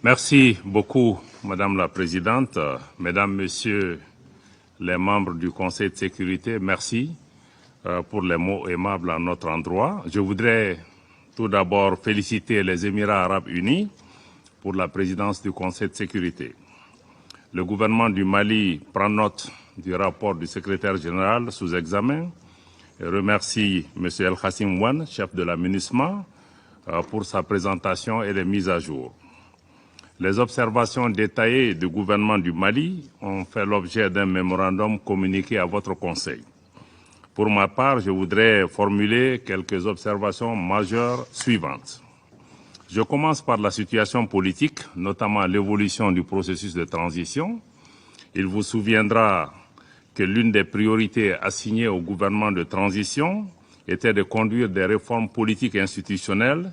Merci beaucoup, Madame la Présidente. Mesdames, Messieurs les membres du Conseil de sécurité, merci pour les mots aimables à notre endroit. Je voudrais tout d'abord féliciter les Émirats arabes unis pour la présidence du Conseil de sécurité. Le gouvernement du Mali prend note du rapport du secrétaire général sous examen et remercie M. El Khassim Ouane, chef de la MINUSMA, pour sa présentation et les mises à jour. Les observations détaillées du gouvernement du Mali ont fait l'objet d'un mémorandum communiqué à votre Conseil. Pour ma part, je voudrais formuler quelques observations majeures suivantes. Je commence par la situation politique, notamment l'évolution du processus de transition. Il vous souviendra que l'une des priorités assignées au gouvernement de transition était de conduire des réformes politiques et institutionnelles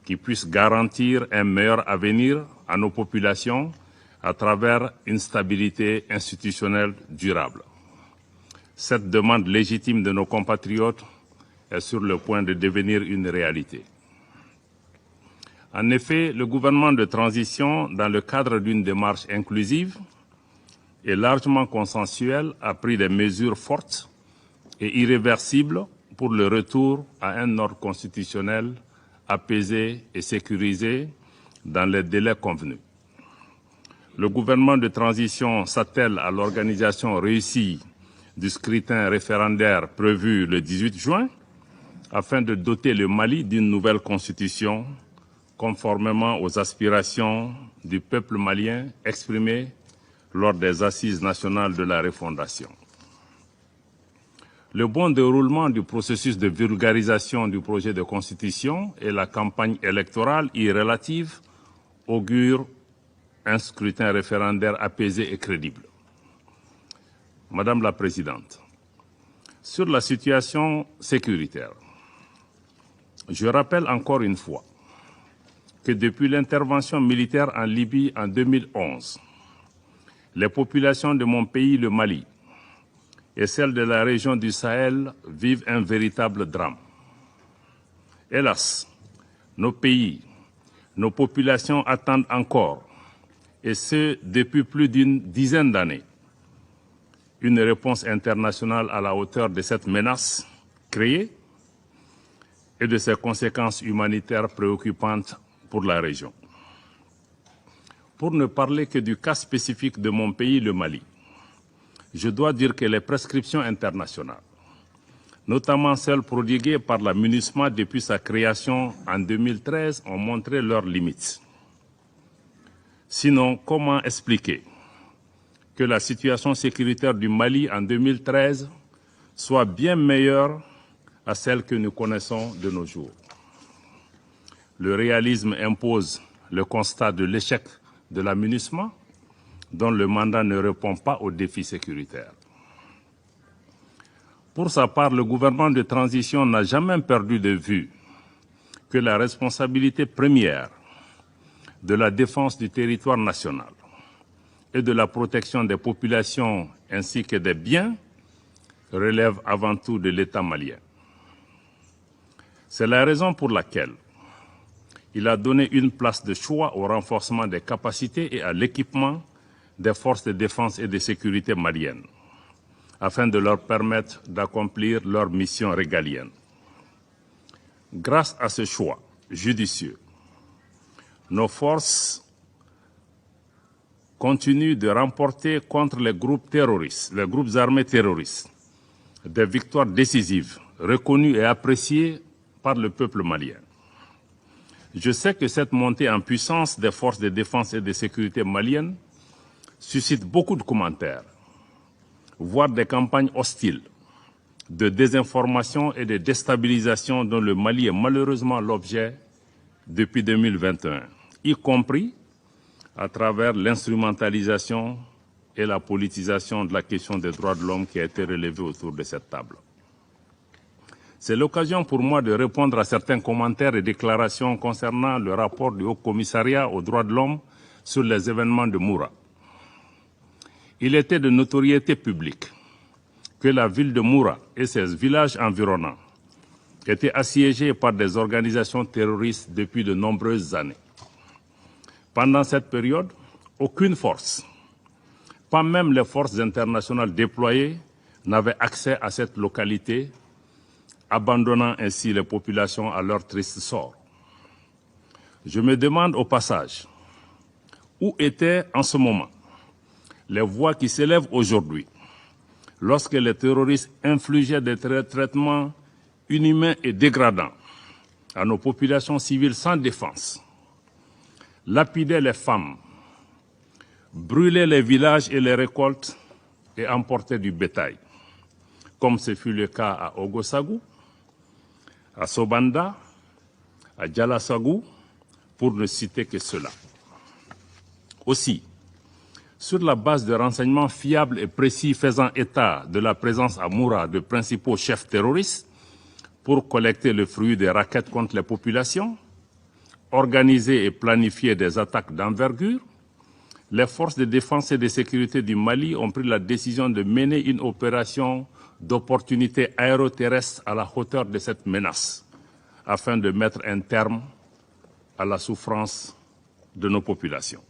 qui puissent garantir un meilleur avenir à nos populations à travers une stabilité institutionnelle durable. Cette demande légitime de nos compatriotes est sur le point de devenir une réalité. En effet, le gouvernement de transition, dans le cadre d'une démarche inclusive et largement consensuelle, a pris des mesures fortes et irréversibles pour le retour à un ordre constitutionnel apaisé et sécurisé dans les délais convenus. Le gouvernement de transition s'attelle à l'organisation réussie du scrutin référendaire prévu le 18 juin afin de doter le Mali d'une nouvelle constitution conformément aux aspirations du peuple malien exprimées lors des assises nationales de la refondation. Le bon déroulement du processus de vulgarisation du projet de constitution et la campagne électorale y relative augurent un scrutin référendaire apaisé et crédible. Madame la Présidente, sur la situation sécuritaire, je rappelle encore une fois que depuis l'intervention militaire en Libye en 2011, les populations de mon pays, le Mali, et celles de la région du Sahel vivent un véritable drame. Hélas, nos pays, nos populations attendent encore, et ce depuis plus d'une dizaine d'années, une réponse internationale à la hauteur de cette menace créée et de ses conséquences humanitaires préoccupantes pour la région. Pour ne parler que du cas spécifique de mon pays, le Mali, je dois dire que les prescriptions internationales, notamment celles prodiguées par la MINUSMA depuis sa création en 2013, ont montré leurs limites. Sinon, comment expliquer que la situation sécuritaire du Mali en 2013 soit bien meilleure à celle que nous connaissons de nos jours? Le réalisme impose le constat de l'échec de la MINUSMA, dont le mandat ne répond pas aux défis sécuritaires. Pour sa part, le gouvernement de transition n'a jamais perdu de vue que la responsabilité première de la défense du territoire national et de la protection des populations ainsi que des biens relève avant tout de l'État malien. C'est la raison pour laquelle il a donné une place de choix au renforcement des capacités et à l'équipement des forces de défense et de sécurité maliennes, afin de leur permettre d'accomplir leur mission régalienne. Grâce à ce choix judicieux, nos forces continuent de remporter contre les groupes terroristes, les groupes armés terroristes, des victoires décisives, reconnues et appréciées par le peuple malien. Je sais que cette montée en puissance des forces de défense et de sécurité maliennes suscite beaucoup de commentaires, voire des campagnes hostiles de désinformation et de déstabilisation dont le Mali est malheureusement l'objet depuis 2021, y compris à travers l'instrumentalisation et la politisation de la question des droits de l'homme qui a été relevée autour de cette table. C'est l'occasion pour moi de répondre à certains commentaires et déclarations concernant le rapport du Haut Commissariat aux droits de l'homme sur les événements de Moura. Il était de notoriété publique que la ville de Moura et ses villages environnants étaient assiégés par des organisations terroristes depuis de nombreuses années. Pendant cette période, aucune force, pas même les forces internationales déployées, n'avait accès à cette localité, abandonnant ainsi les populations à leur triste sort. Je me demande au passage, où étaient en ce moment les voix qui s'élèvent aujourd'hui lorsque les terroristes infligeaient des traitements inhumains et dégradants à nos populations civiles sans défense, lapidaient les femmes, brûlaient les villages et les récoltes et emportaient du bétail, comme ce fut le cas à Ogosagou, à Sobanda, à Djalasagou, pour ne citer que cela. Aussi, sur la base de renseignements fiables et précis faisant état de la présence à Moura de principaux chefs terroristes pour collecter le fruit des rackets contre les populations, organiser et planifier des attaques d'envergure, les forces de défense et de sécurité du Mali ont pris la décision de mener une opération d'opportunité aéroterrestre à la hauteur de cette menace, afin de mettre un terme à la souffrance de nos populations.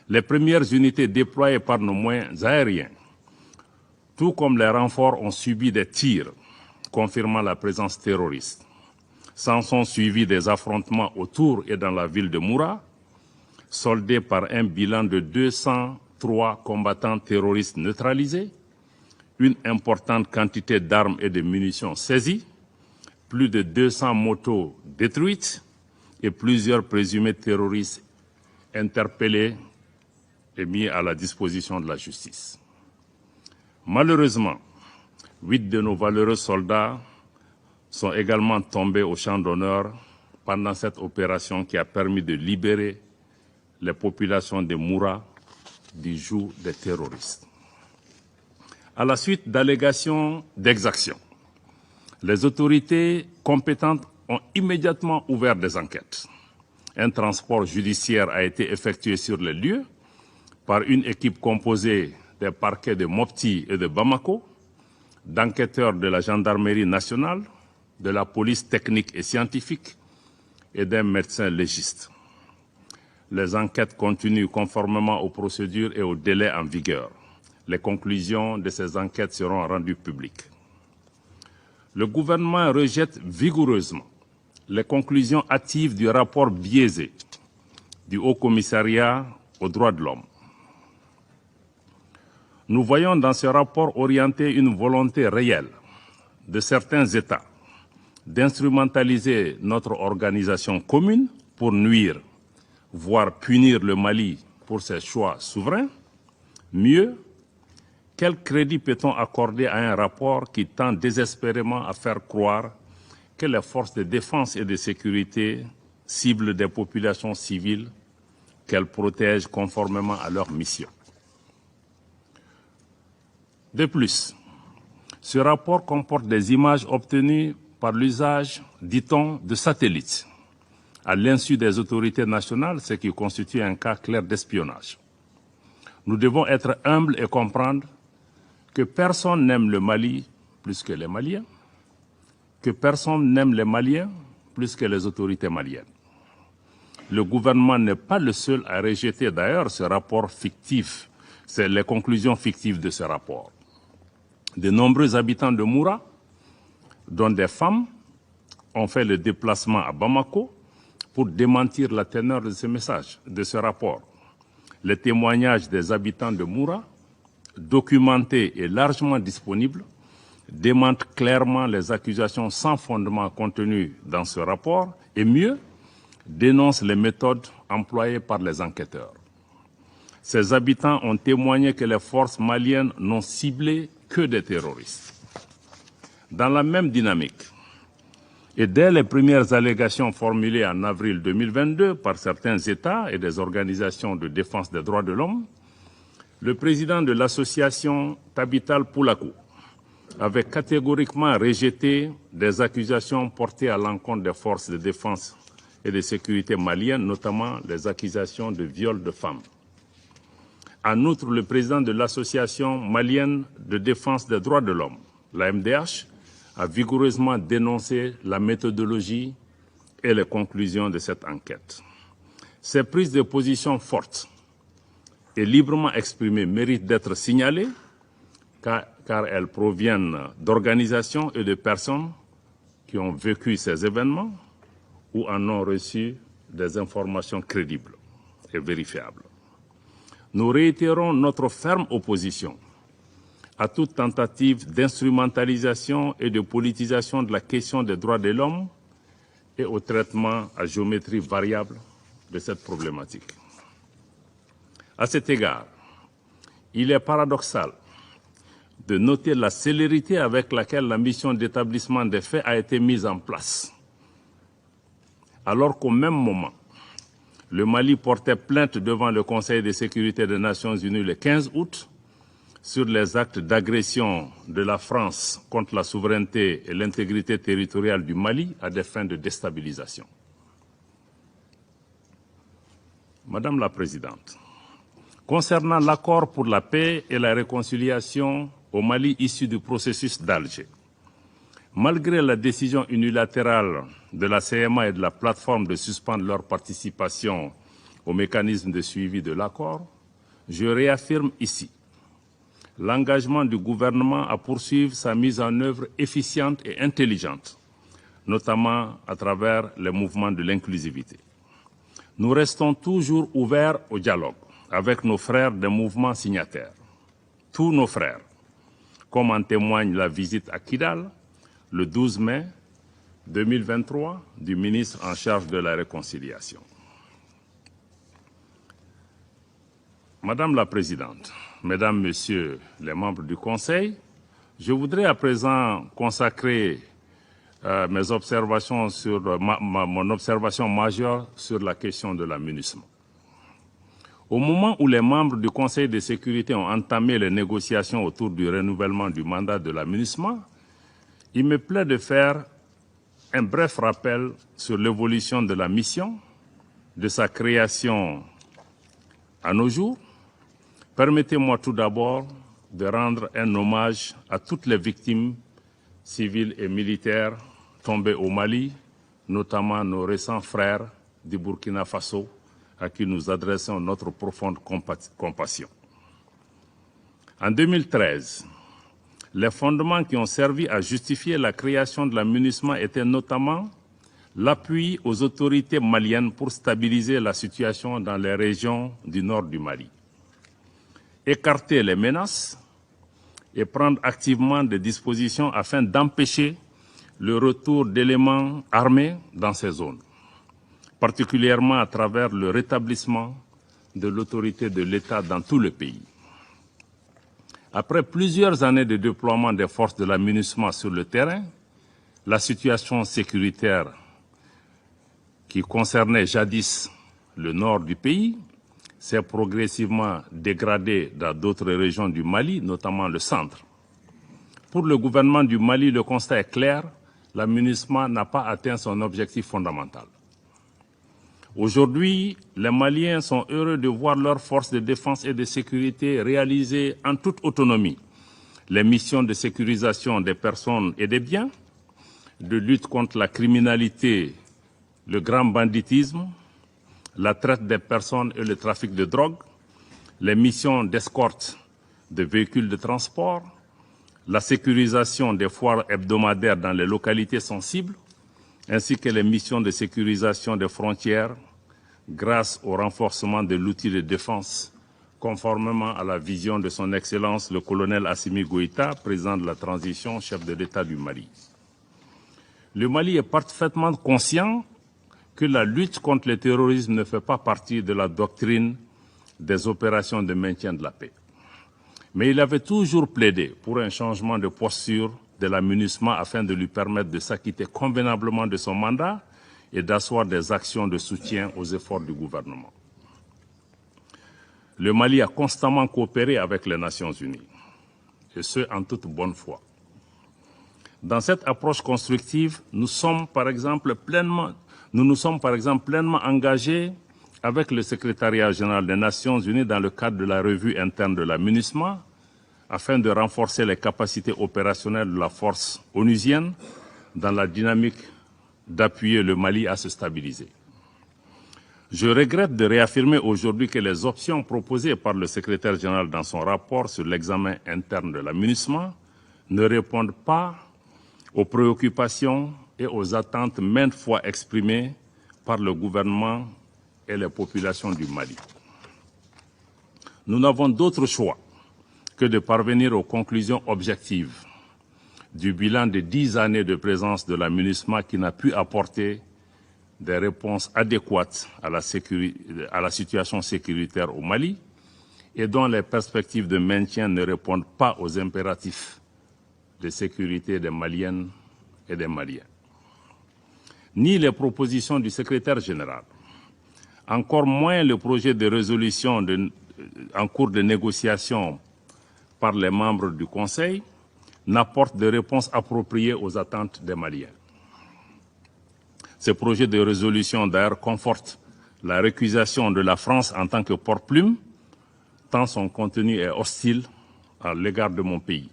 Les premières unités déployées par nos moyens aériens, tout comme les renforts, ont subi des tirs confirmant la présence terroriste. S'en sont suivis des affrontements autour et dans la ville de Moura, soldés par un bilan de 203 combattants terroristes neutralisés, une importante quantité d'armes et de munitions saisies, plus de 200 motos détruites et plusieurs présumés terroristes interpellés et mis à la disposition de la justice. Malheureusement, 8 de nos valeureux soldats sont également tombés au champ d'honneur pendant cette opération qui a permis de libérer les populations de Moura du joug des terroristes. À la suite d'allégations d'exactions, les autorités compétentes ont immédiatement ouvert des enquêtes. Un transport judiciaire a été effectué sur les lieux par une équipe composée des parquets de Mopti et de Bamako, d'enquêteurs de la gendarmerie nationale, de la police technique et scientifique et d'un médecin légiste. Les enquêtes continuent conformément aux procédures et aux délais en vigueur. Les conclusions de ces enquêtes seront rendues publiques. Le gouvernement rejette vigoureusement les conclusions hâtives du rapport biaisé du Haut Commissariat aux droits de l'homme. Nous voyons dans ce rapport orienté une volonté réelle de certains États d'instrumentaliser notre organisation commune pour nuire, voire punir le Mali pour ses choix souverains. Mieux, quel crédit peut-on accorder à un rapport qui tend désespérément à faire croire que les forces de défense et de sécurité ciblent des populations civiles qu'elles protègent conformément à leur mission? De plus, ce rapport comporte des images obtenues par l'usage, dit-on, de satellites, à l'insu des autorités nationales, ce qui constitue un cas clair d'espionnage. Nous devons être humbles et comprendre que personne n'aime le Mali plus que les Maliens, que personne n'aime les Maliens plus que les autorités maliennes. Le gouvernement n'est pas le seul à rejeter d'ailleurs ce rapport fictif, c'est les conclusions fictives de ce rapport. De nombreux habitants de Moura, dont des femmes, ont fait le déplacement à Bamako pour démentir la teneur de ce message, de ce rapport. Les témoignages des habitants de Moura, documentés et largement disponibles, démentent clairement les accusations sans fondement contenues dans ce rapport et mieux, dénoncent les méthodes employées par les enquêteurs. Ces habitants ont témoigné que les forces maliennes n'ont ciblé que des terroristes. Dans la même dynamique, et dès les premières allégations formulées en avril 2022 par certains États et des organisations de défense des droits de l'homme, le président de l'association Tabital Poulakou avait catégoriquement rejeté des accusations portées à l'encontre des forces de défense et de sécurité maliennes, notamment les accusations de viol de femmes. En outre, le président de l'Association malienne de défense des droits de l'homme, la MDH, a vigoureusement dénoncé la méthodologie et les conclusions de cette enquête. Ces prises de position fortes et librement exprimées méritent d'être signalées car elles proviennent d'organisations et de personnes qui ont vécu ces événements ou en ont reçu des informations crédibles et vérifiables. Nous réitérons notre ferme opposition à toute tentative d'instrumentalisation et de politisation de la question des droits de l'homme et au traitement à géométrie variable de cette problématique. À cet égard, il est paradoxal de noter la célérité avec laquelle la mission d'établissement des faits a été mise en place, alors qu'au même moment, le Mali portait plainte devant le Conseil de sécurité des Nations Unies le 15 août sur les actes d'agression de la France contre la souveraineté et l'intégrité territoriale du Mali à des fins de déstabilisation. Madame la Présidente, concernant l'accord pour la paix et la réconciliation au Mali issu du processus d'Alger, malgré la décision unilatérale de la CMA et de la plateforme de suspendre leur participation au mécanisme de suivi de l'accord, je réaffirme ici l'engagement du gouvernement à poursuivre sa mise en œuvre efficiente et intelligente, notamment à travers les mouvements de l'inclusivité. Nous restons toujours ouverts au dialogue avec nos frères des mouvements signataires, tous nos frères, comme en témoigne la visite à Kidal le 12 mai 2023 du ministre en charge de la réconciliation. Madame la Présidente, Mesdames, Messieurs les membres du Conseil, je voudrais à présent consacrer mes observations sur mon observation majeure sur la question de la MINUSMA. Au moment où les membres du Conseil de sécurité ont entamé les négociations autour du renouvellement du mandat de la MINUSMA, il me plaît de faire un bref rappel sur l'évolution de la mission, de sa création à nos jours. Permettez-moi tout d'abord de rendre un hommage à toutes les victimes civiles et militaires tombées au Mali, notamment nos récents frères du Burkina Faso, à qui nous adressons notre profonde compassion. En 2013, les fondements qui ont servi à justifier la création de la MINUSMA étaient notamment l'appui aux autorités maliennes pour stabiliser la situation dans les régions du nord du Mali, écarter les menaces et prendre activement des dispositions afin d'empêcher le retour d'éléments armés dans ces zones, particulièrement à travers le rétablissement de l'autorité de l'État dans tout le pays. Après plusieurs années de déploiement des forces de la MINUSMA sur le terrain, la situation sécuritaire qui concernait jadis le nord du pays s'est progressivement dégradée dans d'autres régions du Mali, notamment le centre. Pour le gouvernement du Mali, le constat est clair, la MINUSMA n'a pas atteint son objectif fondamental. Aujourd'hui, les Maliens sont heureux de voir leurs forces de défense et de sécurité réaliser en toute autonomie les missions de sécurisation des personnes et des biens, de lutte contre la criminalité, le grand banditisme, la traite des personnes et le trafic de drogue, les missions d'escorte de véhicules de transport, la sécurisation des foires hebdomadaires dans les localités sensibles, ainsi que les missions de sécurisation des frontières grâce au renforcement de l'outil de défense, conformément à la vision de son Excellence le colonel Assimi Goïta, président de la transition, chef de l'État du Mali. Le Mali est parfaitement conscient que la lutte contre le terrorisme ne fait pas partie de la doctrine des opérations de maintien de la paix. Mais il avait toujours plaidé pour un changement de posture de la MINUSMA afin de lui permettre de s'acquitter convenablement de son mandat et d'asseoir des actions de soutien aux efforts du gouvernement. Le Mali a constamment coopéré avec les Nations Unies, et ce, en toute bonne foi. Dans cette approche constructive, nous nous sommes par exemple pleinement engagés avec le Secrétariat général des Nations Unies dans le cadre de la revue interne de la MINUSMA, afin de renforcer les capacités opérationnelles de la force onusienne dans la dynamique d'appuyer le Mali à se stabiliser. Je regrette de réaffirmer aujourd'hui que les options proposées par le secrétaire général dans son rapport sur l'examen interne de la MINUSMA ne répondent pas aux préoccupations et aux attentes maintes fois exprimées par le gouvernement et les populations du Mali. Nous n'avons d'autre choix que de parvenir aux conclusions objectives du bilan de 10 années de présence de la MINUSMA qui n'a pu apporter des réponses adéquates à la situation sécuritaire au Mali et dont les perspectives de maintien ne répondent pas aux impératifs de sécurité des Maliennes et des Maliens. Ni les propositions du secrétaire général, encore moins le projet de résolution en cours de négociation par les membres du Conseil, n'apportent de réponses appropriées aux attentes des Maliens. Ce projet de résolution, d'ailleurs, conforte la récusation de la France en tant que porte-plume, tant son contenu est hostile à l'égard de mon pays.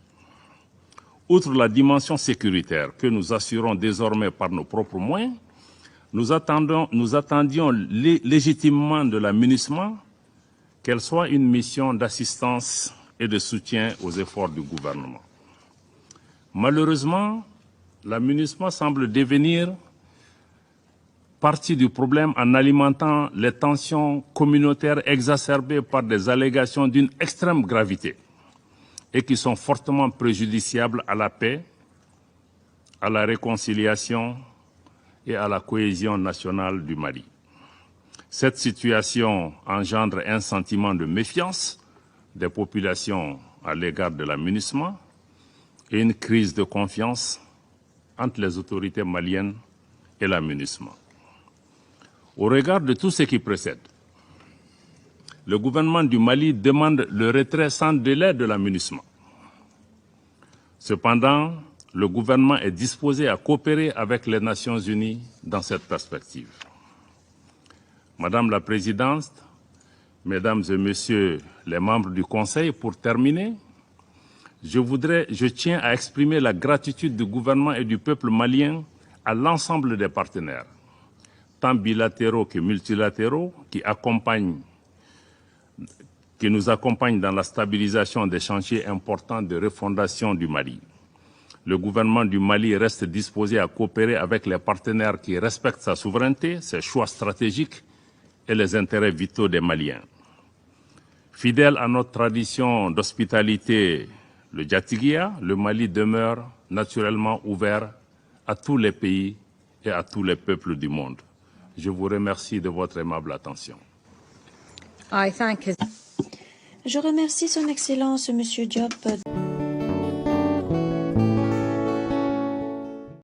Outre la dimension sécuritaire que nous assurons désormais par nos propres moyens, nous attendions légitimement de la MINUSMA qu'elle soit une mission d'assistance et de soutien aux efforts du gouvernement. Malheureusement, la MINUSMA semble devenir partie du problème en alimentant les tensions communautaires exacerbées par des allégations d'une extrême gravité et qui sont fortement préjudiciables à la paix, à la réconciliation et à la cohésion nationale du Mali. Cette situation engendre un sentiment de méfiance des populations à l'égard de la MINUSMA et une crise de confiance entre les autorités maliennes et la MINUSMA. Au regard de tout ce qui précède, le gouvernement du Mali demande le retrait sans délai de la MINUSMA. Cependant, le gouvernement est disposé à coopérer avec les Nations Unies dans cette perspective. Madame la Présidente, Mesdames et Messieurs les membres du Conseil, pour terminer, je tiens à exprimer la gratitude du gouvernement et du peuple malien à l'ensemble des partenaires, tant bilatéraux que multilatéraux, qui nous accompagnent dans la stabilisation des chantiers importants de refondation du Mali. Le gouvernement du Mali reste disposé à coopérer avec les partenaires qui respectent sa souveraineté, ses choix stratégiques et les intérêts vitaux des Maliens. Fidèle à notre tradition d'hospitalité, le Djatiguia, le Mali demeure naturellement ouvert à tous les pays et à tous les peuples du monde. Je vous remercie de votre aimable attention. Je remercie Son Excellence, M. Diop.